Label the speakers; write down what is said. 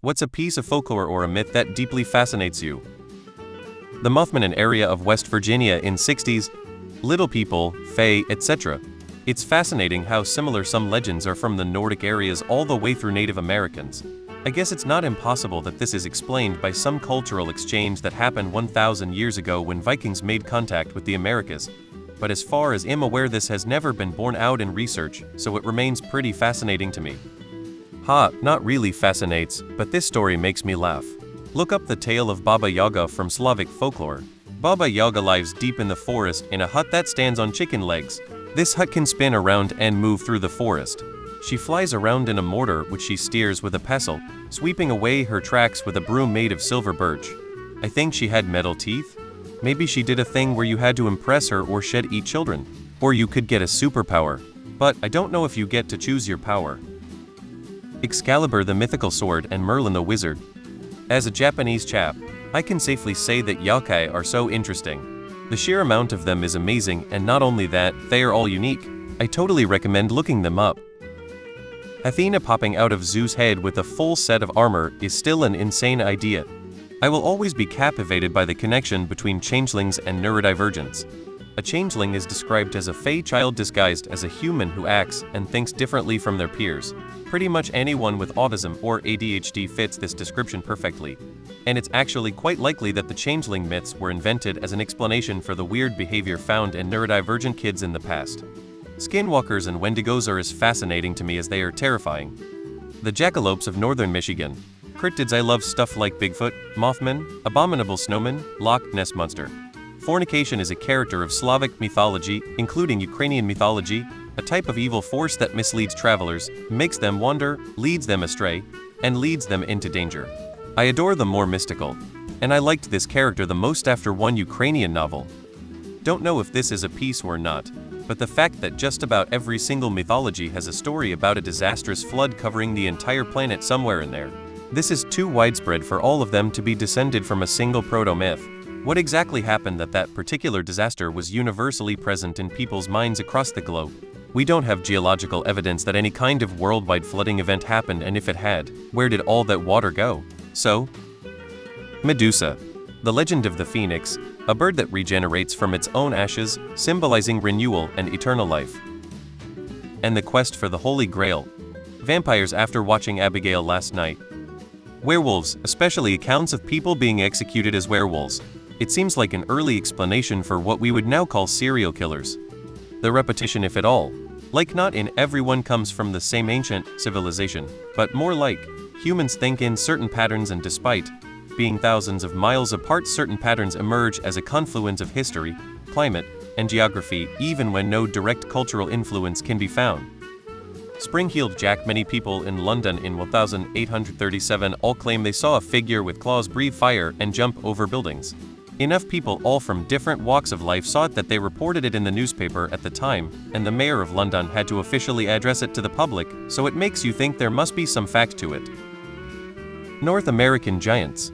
Speaker 1: What's a piece of folklore or a myth that deeply fascinates you? The Mothman, an area of West Virginia in 60s, little people, fae, etc. It's fascinating how similar some legends are from the Nordic areas all the way through Native Americans. I guess it's not impossible that this is explained by some cultural exchange that happened 1,000 years ago when Vikings made contact with the Americas. But as far as I'm aware, this has never been borne out in research, so it remains pretty fascinating to me. Not really fascinates, but this story makes me laugh. Look up the tale of Baba Yaga from Slavic folklore. Baba Yaga lives deep in the forest in a hut that stands on chicken legs. This hut can spin around and move through the forest. She flies around in a mortar which she steers with a pestle, sweeping away her tracks with a broom made of silver birch. I think she had metal teeth. Maybe she did a thing where you had to impress her or eat children. Or you could get a superpower. But I don't know if you get to choose your power. Excalibur the mythical sword and Merlin the wizard. As a Japanese chap, I can safely say that yokai are so interesting. The sheer amount of them is amazing, and not only that, they are all unique. I totally recommend looking them up. Athena popping out of Zeus' head with a full set of armor is still an insane idea. I will always be captivated by the connection between changelings and neurodivergence. A changeling is described as a fey child disguised as a human who acts and thinks differently from their peers. Pretty much anyone with autism or ADHD fits this description perfectly. And it's actually quite likely that the changeling myths were invented as an explanation for the weird behavior found in neurodivergent kids in the past. Skinwalkers and Wendigos are as fascinating to me as they are terrifying. The jackalopes of northern Michigan. Cryptids, I love stuff like Bigfoot, Mothman, Abominable Snowman, Loch Ness Monster. Fornication is a character of Slavic mythology, including Ukrainian mythology, a type of evil force that misleads travelers, makes them wander, leads them astray, and leads them into danger. I adore the more mystical, and I liked this character the most after one Ukrainian novel. Don't know if this is a piece or not, but the fact that just about every single mythology has a story about a disastrous flood covering the entire planet somewhere in there. This is too widespread for all of them to be descended from a single proto-myth. What exactly happened that particular disaster was universally present in people's minds across the globe? We don't have geological evidence that any kind of worldwide flooding event happened, and if it had, where did all that water go? So, Medusa. The legend of the phoenix, a bird that regenerates from its own ashes, symbolizing renewal and eternal life. And the quest for the Holy Grail. Vampires after watching Abigail last night. Werewolves, especially accounts of people being executed as werewolves. It seems like an early explanation for what we would now call serial killers. The repetition, if at all. Like not in everyone comes from the same ancient civilization, but more like humans think in certain patterns, and despite being thousands of miles apart, certain patterns emerge as a confluence of history, climate, and geography, even when no direct cultural influence can be found. Spring-heeled Jack. Many people in London in 1837 all claim they saw a figure with claws breathe fire and jump over buildings. Enough people all from different walks of life saw it that they reported it in the newspaper at the time, and the mayor of London had to officially address it to the public, so it makes you think there must be some fact to it. North American giants.